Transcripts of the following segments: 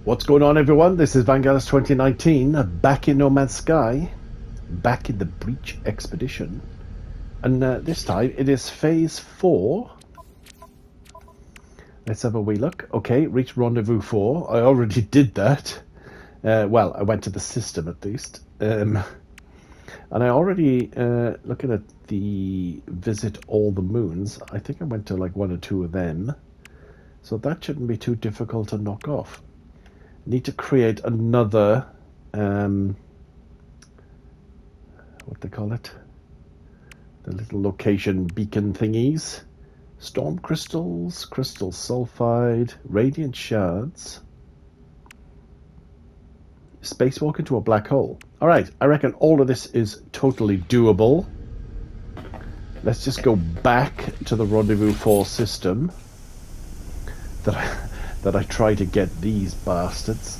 What's going on, everyone? This is Voyagers 2019, back in No Man's Sky, back in the Breach Expedition, and this time it is Phase 4. Let's have a wee look. Okay, reach Rendezvous 4. I already did that. Well, I went to the system at least. And I already, looking at the visit all the moons, I think I went to like 1 or 2 of them. So that shouldn't be too difficult to knock off. Need to create another, what they call it? The little location beacon thingies. Storm crystals, crystal sulfide, radiant shards. Spacewalk into a black hole. Alright, I reckon all of this is totally doable. Let's just go back to the Rendezvous 4 system that I try to get these bastards.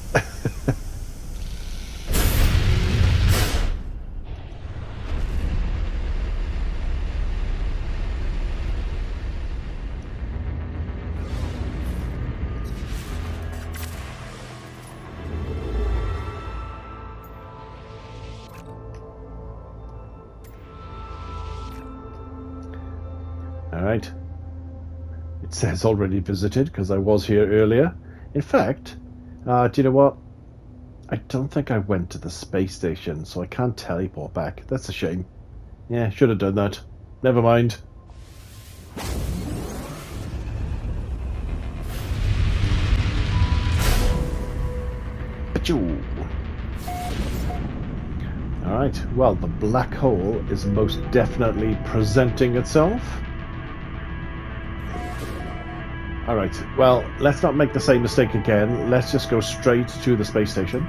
Alright. It says already visited because I was here earlier. In fact, do you know what? I don't think I went to the space station, so I can't teleport back. That's a shame. Yeah, should have done that. Never mind. Achoo! Alright, well, the black hole is most definitely presenting itself. Alright, well, let's not make the same mistake again. Let's just go straight to the space station.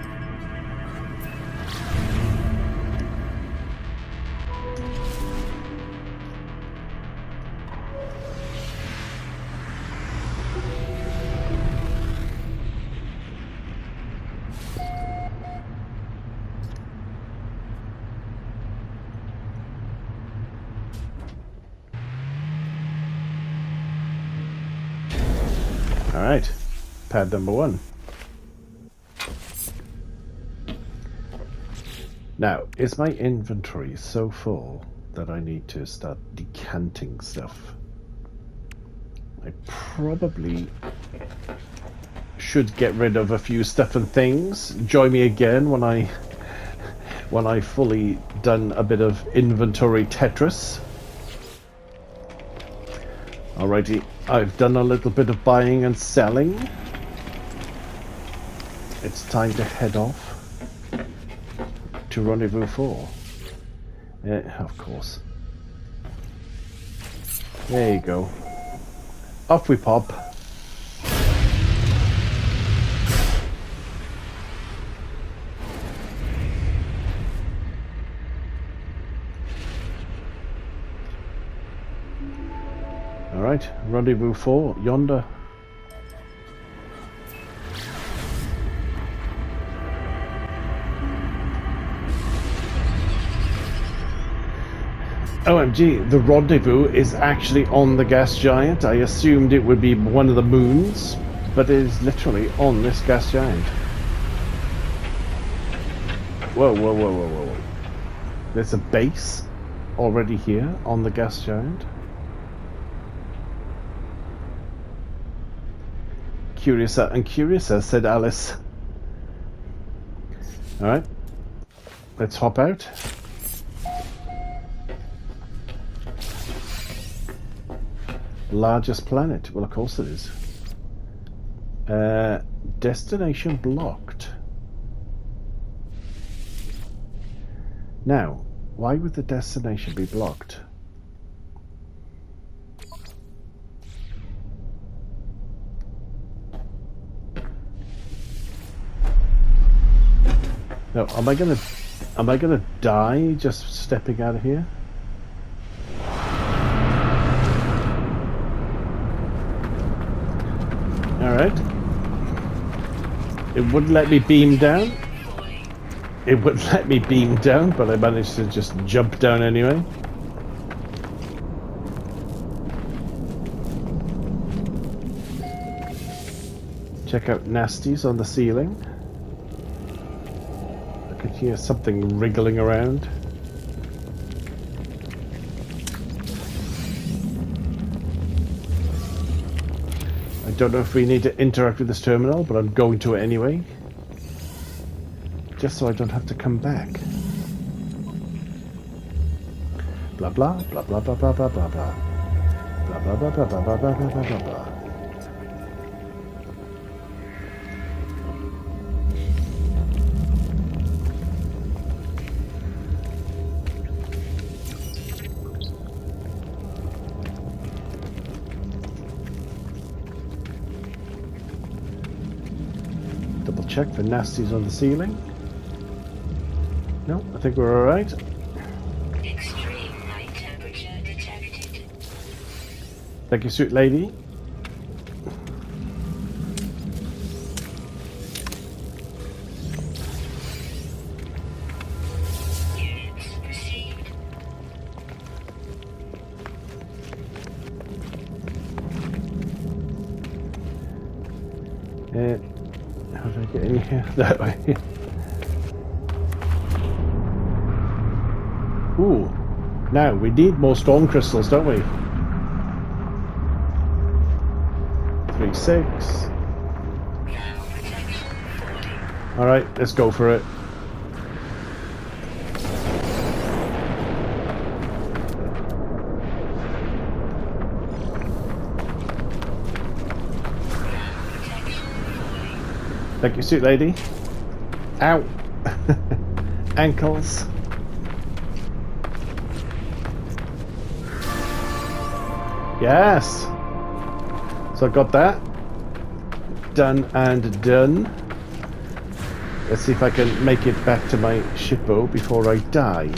Alright, pad number 1. Now, is my inventory so full that I need to start decanting stuff? I probably should get rid of a few stuff and things. Join me again when I fully done a bit of inventory Tetris. Alrighty, I've done a little bit of buying and selling. It's time to head off to Rendezvous 4. Of course. There you go. Off we pop. Alright, Rendezvous 4, yonder. OMG, the Rendezvous is actually on the gas giant. I assumed it would be one of the moons, but it is literally on this gas giant. Whoa, whoa, whoa, whoa, whoa. There's a base already here on the gas giant. Curiouser and curiouser, said Alice. Alright, let's hop out. Largest planet. Well, of course it is. Destination blocked. Now, why would the destination be blocked? No, am I gonna die just stepping out of here? Alright. It wouldn't let me beam down. It wouldn't let me beam down, but I managed to just jump down anyway. Check out nasties on the ceiling. I can hear something wriggling around. I don't know if we need to interact with this terminal, but I'm going to it anyway. Just so I don't have to come back. Blah blah blah blah blah blah blah blah blah. Blah blah blah blah blah blah blah blah blah blah. Double check for nasties on the ceiling. No, I think we're alright. Extreme night temperature detected. Thank you, sweet lady. Units received. How do I get in here? That way. Ooh. Now, we need more storm crystals, don't we? 3-6. Alright, let's go for it. Thank you, sweet lady. Ow. Ankles. Yes. So I got that. Done and done. Let's see if I can make it back to my shippo before I die.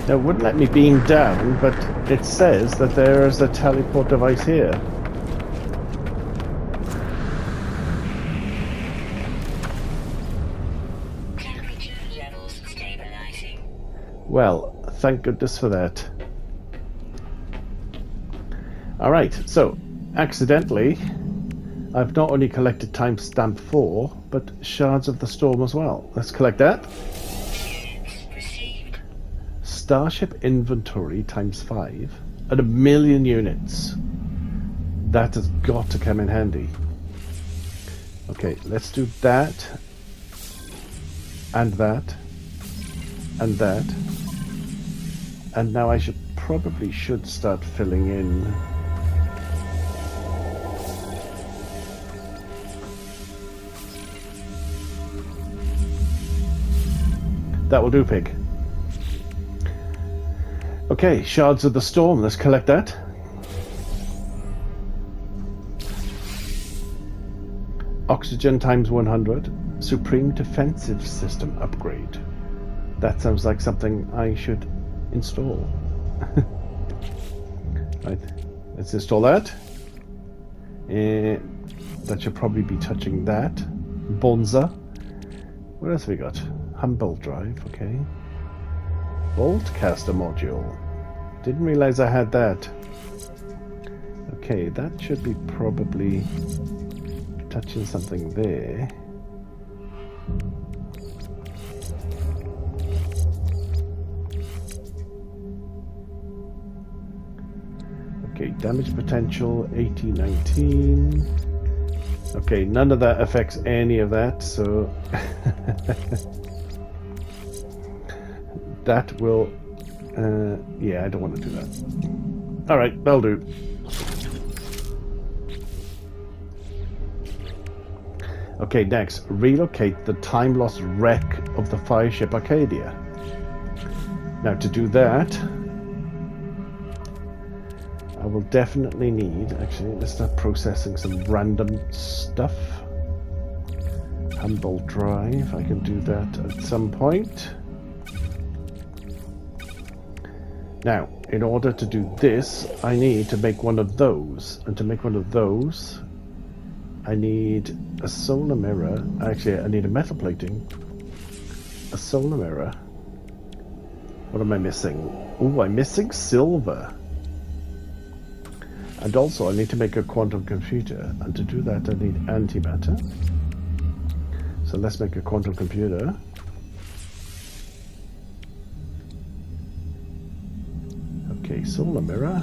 Now, it wouldn't let me beam down, but it says that there is a teleport device here. Well, thank goodness for that. Alright, so, accidentally, I've not only collected timestamp 4, but shards of the storm as well. Let's collect that. Starship inventory times 5 at 1,000,000 units. That has got to come in handy. Okay, let's do that. And that. And that. And now I probably should start filling in. That will do, pig. Okay, shards of the storm. Let's collect that. Oxygen times 100. Supreme defensive system upgrade. That sounds like something I should install. Right, let's install that. That should probably be touching that. Bonza. What else have we got? Humboldt drive, okay. Boltcaster module. Didn't realize I had that. Okay, that should be probably touching something there. Okay, damage potential 80-19. Okay, none of that affects any of that, so that will yeah, I don't want to do that. Alright, that'll do. Okay, next, relocate the time-lost wreck of the fireship Arcadia. Now, to do that, I will definitely need... Actually, let's start processing some random stuff. Humboldt drive, I can do that at some point. Now, in order to do this, I need to make one of those. And to make one of those, I need a solar mirror. Actually, I need a metal plating. A solar mirror. What am I missing? Oh, I'm missing silver. And also, I need to make a quantum computer, and to do that, I need antimatter. So let's make a quantum computer. Okay, solar mirror.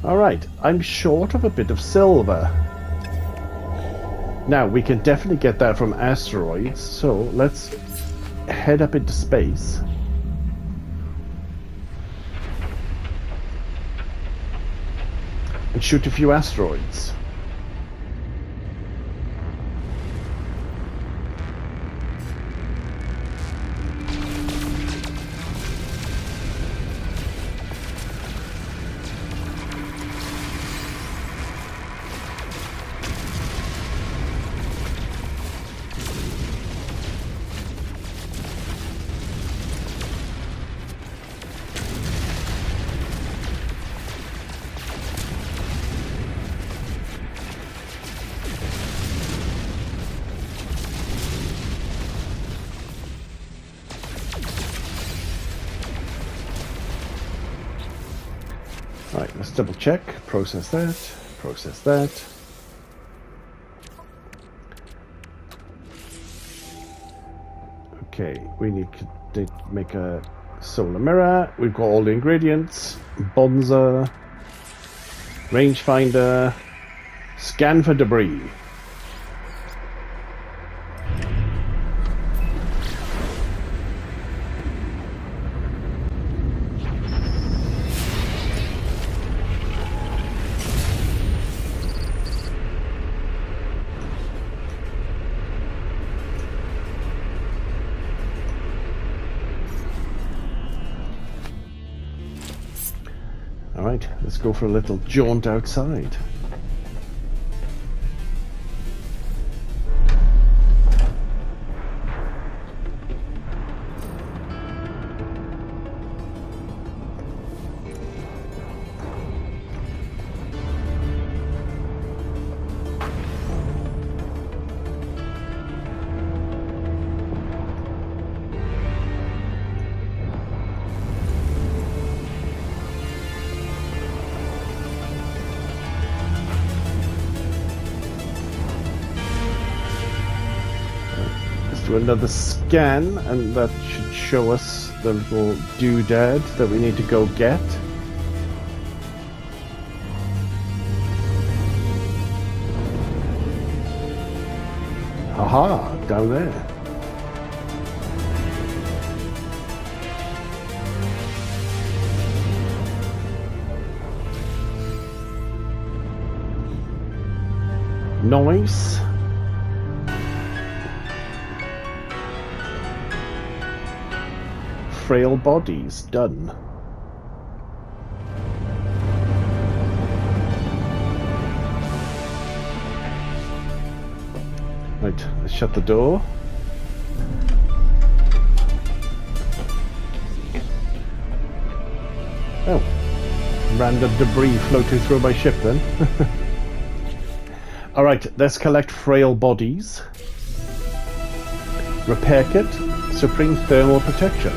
Alright, I'm short of a bit of silver. Now, we can definitely get that from asteroids, so let's head up into space. And shoot a few asteroids. Right, let's double check, process that, process that. Okay, we need to make a solar mirror. We've got all the ingredients. Bonza, rangefinder, scan for debris. Alright, let's go for a little jaunt outside. Do another scan, and that should show us the little doodad that we need to go get. Haha, down there. Nice. Frail bodies, done. Right, let's shut the door. Oh, random debris floating through my ship then. Alright, let's collect frail bodies. Repair kit, supreme thermal protection.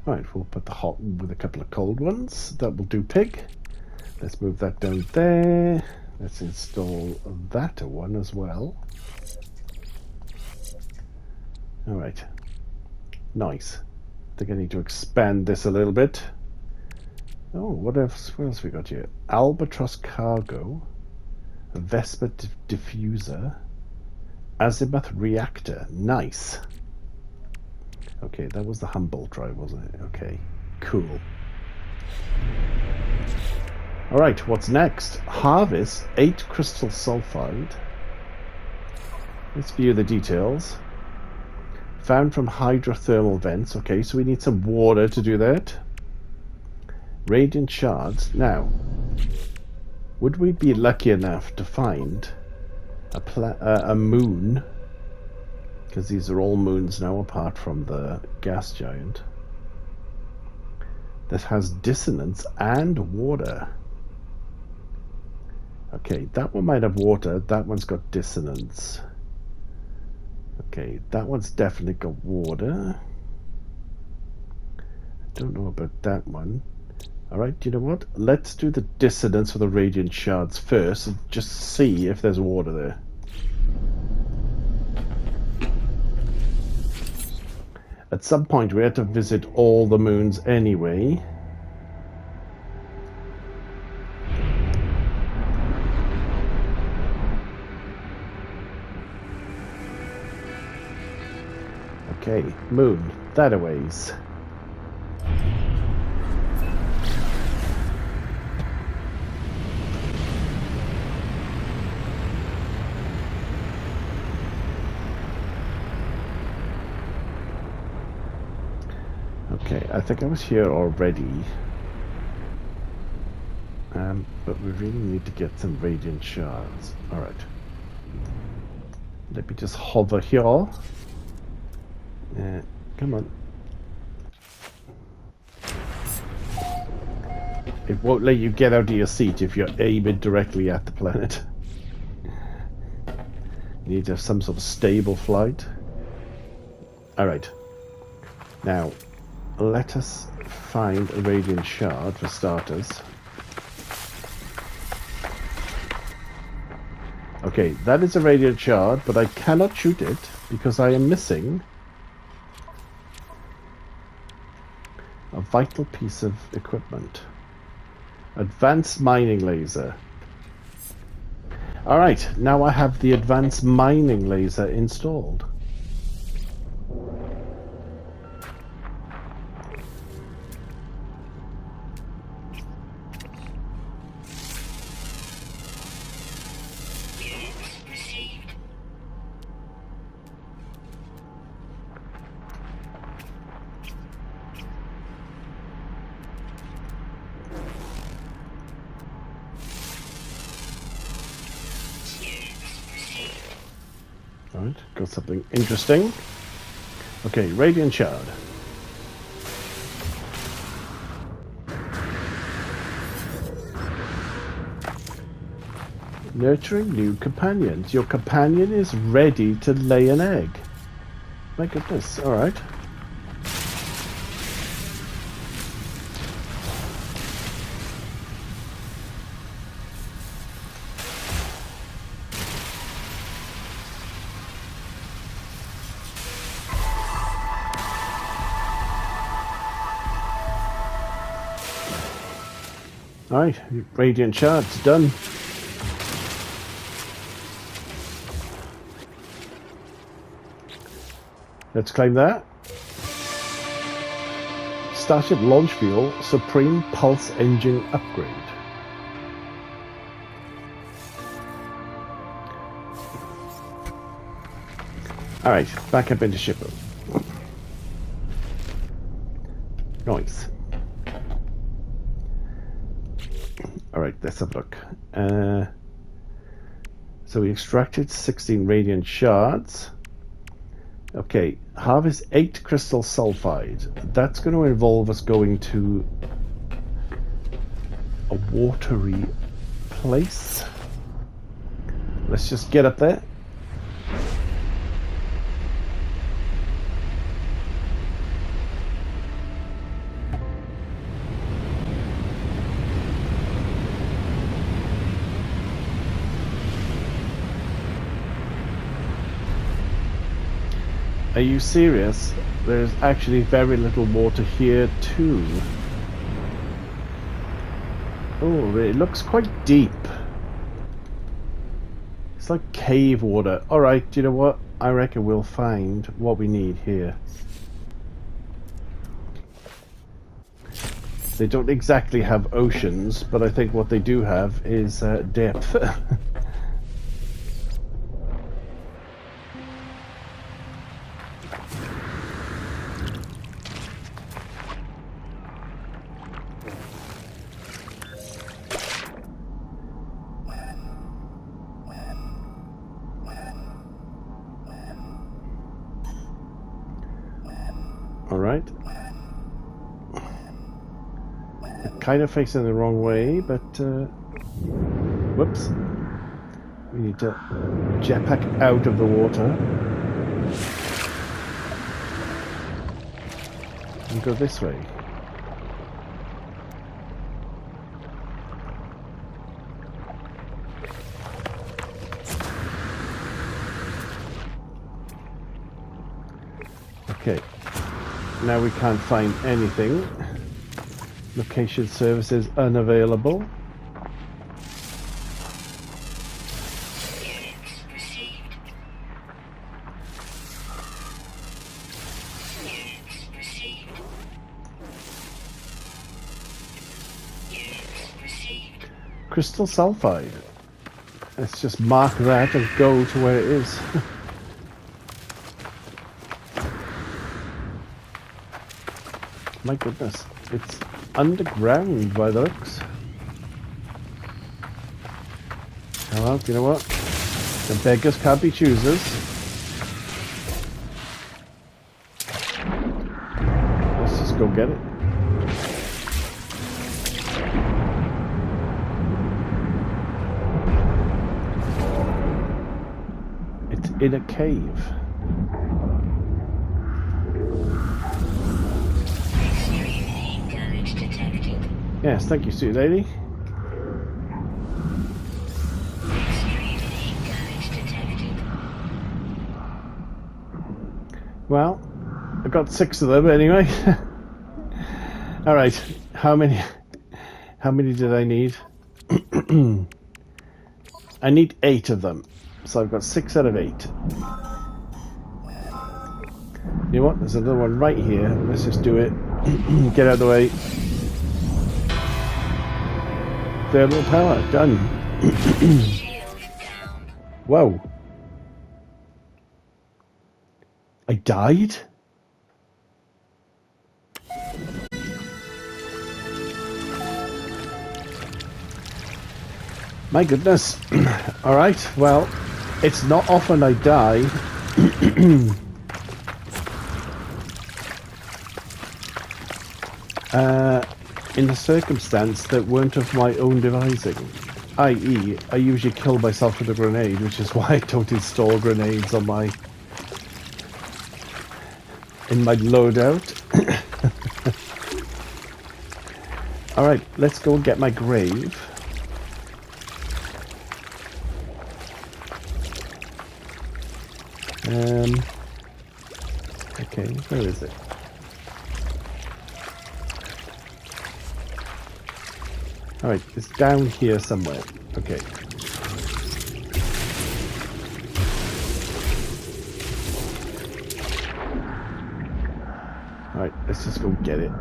Right, we'll put the hot with a couple of cold ones. That will do, pig. Let's move that down there. Let's install that one as well. Alright. Nice. I think I need to expand this a little bit. Oh, what else we got here? Albatross cargo. Vespa diffuser. Azimuth reactor. Nice. Okay, that was the Humboldt drive, wasn't it? Okay, cool. Alright, what's next? Harvest 8 crystal sulfide. Let's view the details. Found from hydrothermal vents. Okay, so we need some water to do that. Radiant shards. Now, would we be lucky enough to find a moon? Because these are all moons now, apart from the gas giant, that has dissonance and water. Okay, that one might have water. That one's got dissonance. Okay, that one's definitely got water. I don't know about that one. Alright, you know what? Let's do the dissonance for the radiant shards first and just see if there's water there. At some point we had to visit all the moons anyway. Okay, moon, that a ways. Okay, I think I was here already. But we really need to get some radiant shards. Alright. Let me just hover here. Come on. It won't let you get out of your seat if you're aiming directly at the planet. You need to have some sort of stable flight. Alright. Now, let us find a radiant shard for starters. Okay, that is a radiant shard, but I cannot shoot it because I am missing a vital piece of equipment. Advanced mining laser. Alright, now I have the advanced mining laser installed. Alright, got something interesting. Okay, radiant shard. Nurturing new companions. Your companion is ready to lay an egg. My goodness, alright. Alright, radiant shards done. Let's claim that. Starship launch fuel, Supreme Pulse Engine upgrade. Alright, back up into shipper. Nice. Alright, let's have a look. So we extracted 16 radiant shards. Okay, harvest 8 crystal sulfide. That's going to involve us going to a watery place. Let's just get up there. Are you serious? There's actually very little water here too. Oh, it looks quite deep. It's like cave water. Alright, you know what? I reckon we'll find what we need here. They don't exactly have oceans, but I think what they do have is depth. Alright. Kind of facing the wrong way, but Whoops. We need to jetpack out of the water. And go this way. Okay. Now we can't find anything. Location services unavailable. Crystal sulfide. Let's just mark that and go to where it is. My goodness, it's underground by the looks. Oh well, you know what? The beggars can't be choosers. Let's just go get it. It's in a cave. Yes, thank you, sweet lady. Well, I got 6 of them anyway. All right, how many did I need? I need 8 of them, so I've got 6 out of 8. You know what? There's another one right here. Let's just do it. Get out of the way. Thermal power, done. Whoa. I died? My goodness. Alright, well, it's not often I die. In a circumstance that weren't of my own devising, i.e. I usually kill myself with a grenade, which is why I don't install grenades on in my loadout. Alright, let's go and get my grave. Okay, where is it? Alright, it's down here somewhere. Okay. Alright, let's just go get it.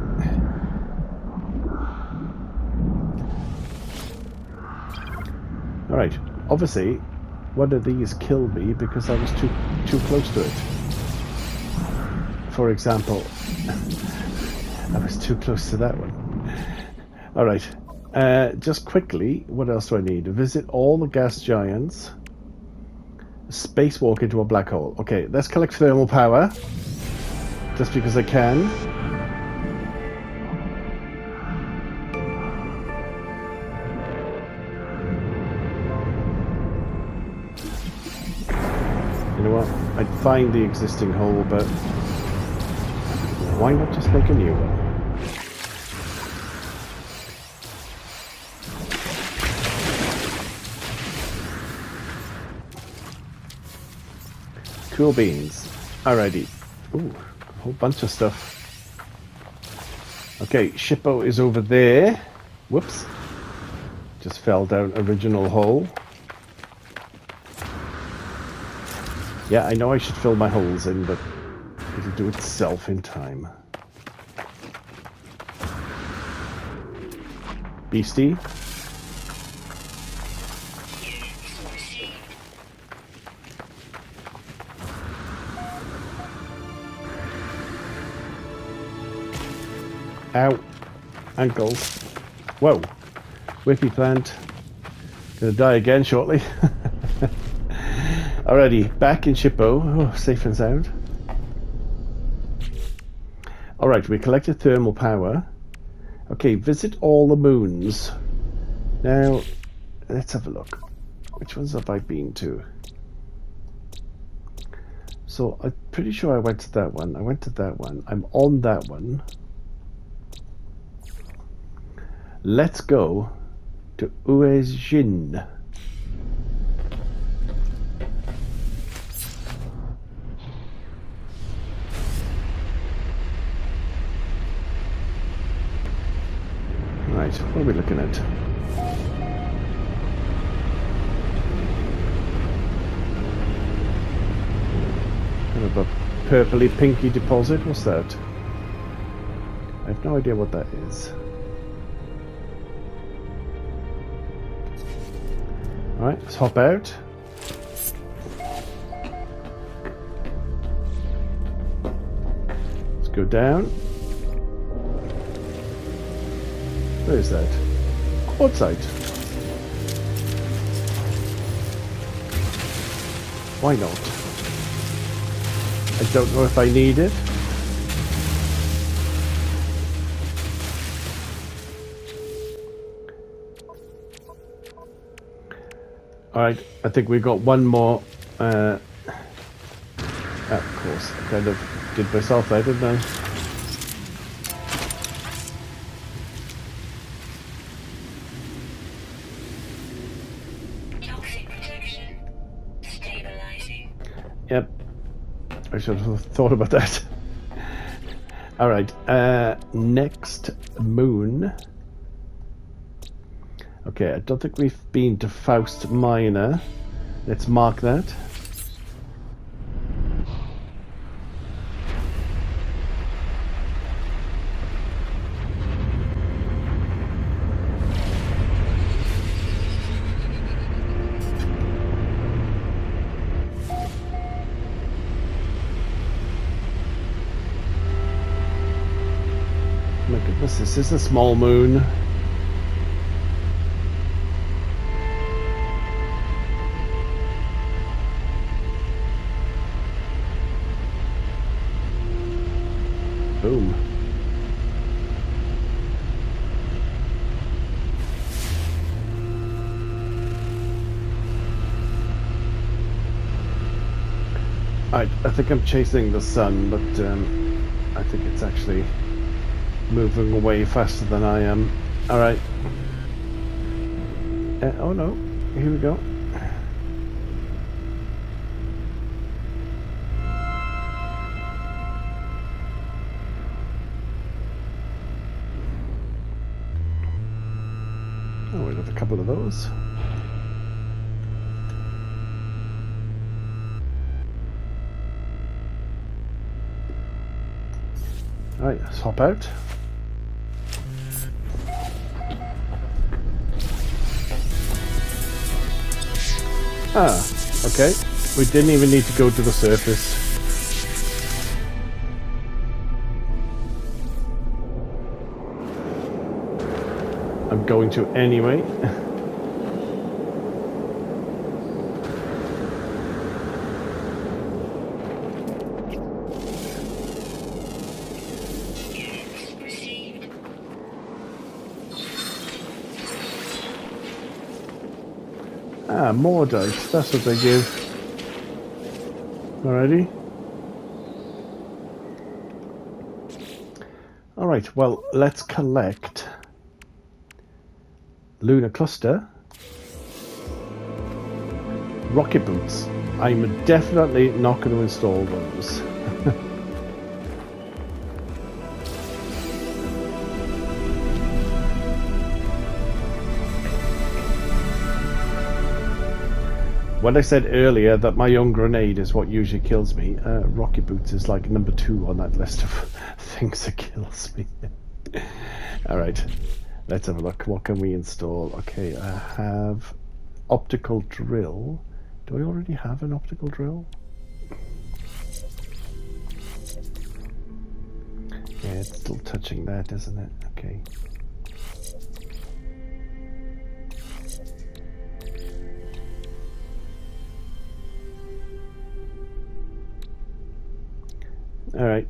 Alright, obviously, one of these killed me because I was too close to it. For example, I was too close to that one. Alright. Just quickly, what else do I need? Visit all the gas giants. Spacewalk into a black hole. Okay, let's collect thermal power. Just because I can. You know what? I'd find the existing hole, but why not just make a new one? Cool beans. Alrighty. Ooh, a whole bunch of stuff. Okay, Shippo is over there. Whoops. Just fell down original hole. Yeah, I know I should fill my holes in, but it'll do itself in time. Beastie. Ow. Ankles. Whoa. Whippy plant. Gonna die again shortly. Alrighty, back in Shippo. Oh, safe and sound. Alright, we collected thermal power. Okay, visit all the moons. Now, let's have a look. Which ones have I been to? So I'm pretty sure I went to that one. I went to that one. I'm on that one. Let's go to Uejin. Right, what are we looking at? Kind of a purpley pinky deposit. What's that? I have no idea what that is. Alright, let's hop out. Let's go down. Where is that? Outside. Why not? I don't know if I need it. Alright, I think we got one more. Of course, I kind of did myself there, didn't I? Toxic protection. Stabilizing. Yep. I should have thought about that. Alright, next moon. Okay, I don't think we've been to Faust Minor. Let's mark that. My goodness, this is a small moon. Boom. I think I'm chasing the sun, but I think it's actually moving away faster than I am. Alright. Oh no, here we go. Oh, we got a couple of those. Alright, let's hop out. Ah, okay. We didn't even need to go to the surface. I'm going to anyway. Ah, more dice. That's what they give. Alrighty. Alright, well, let's collect Lunar Cluster. Rocket Boots. I'm definitely not going to install those. When I said earlier that my own grenade is what usually kills me, Rocket Boots is like number 2 on that list of things that kills me. Alright, let's have a look. What can we install? Okay, I have optical drill. Do I already have an optical drill? Yeah, it's still touching that, isn't it? Okay. Alright.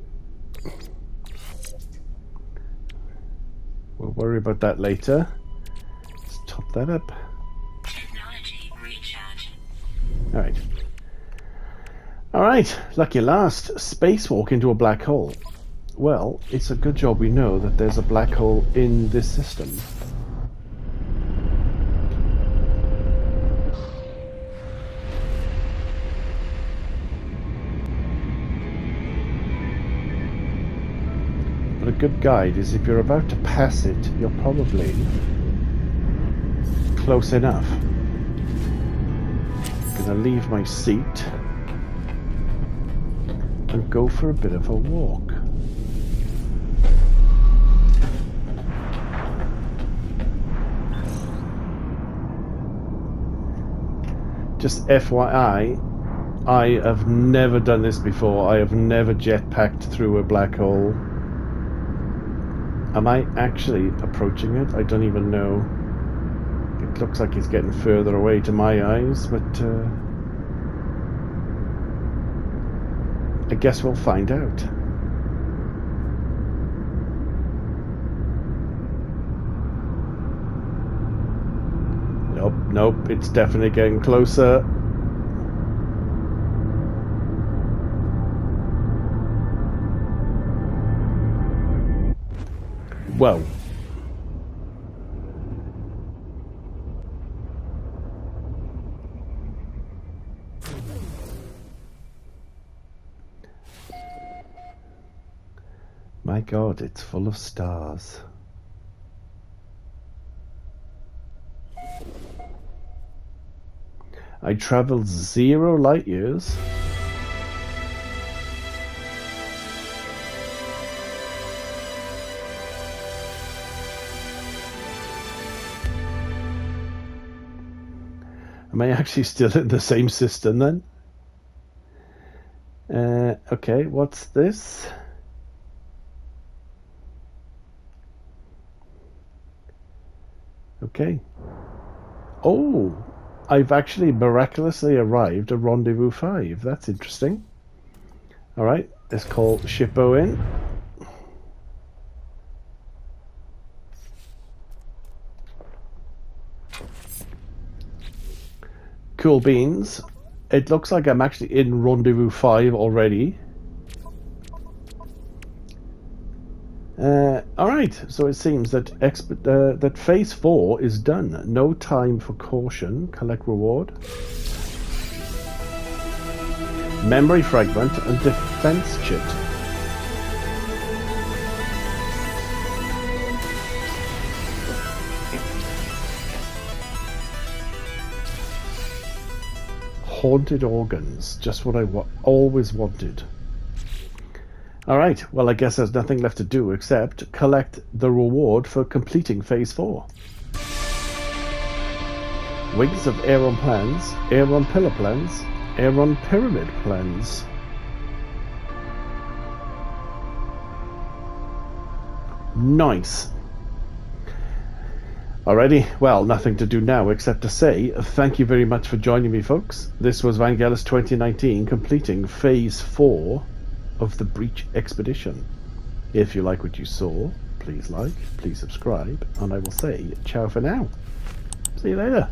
We'll worry about that later. Let's top that up. Alright. Alright, lucky last. Spacewalk into a black hole. Well, it's a good job we know that there's a black hole in this system. But a good guide is if you're about to pass it, you're probably close enough. I'm gonna leave my seat and go for a bit of a walk. Just FYI, I have never done this before. I have never jetpacked through a black hole. Am I actually approaching it? I don't even know. It looks like it's getting further away to my eyes, but I guess we'll find out. Nope, it's definitely getting closer. Whoa. My God, it's full of stars. I traveled 0 light years. Am I actually still in the same system then? Okay, what's this? Okay. Oh! I've actually miraculously arrived at Rendezvous 5. That's interesting. Alright, let's call Shippo in. Cool beans. It looks like I'm actually in Rendezvous 5 already. Alright, so it seems that that phase 4 is done. No time for caution. Collect reward. Memory fragment and defense chit. Haunted organs. Just what I always wanted. Alright, well I guess there's nothing left to do except collect the reward for completing phase 4. Wings of Aeron plans, Aeron pillar plans, Aeron pyramid plans. Nice. Alrighty, well, nothing to do now except to say thank you very much for joining me, folks. This was Vangelis 2019 completing phase 4 of the Breach Expedition. If you like what you saw, please like, please subscribe, and I will say ciao for now. See you later.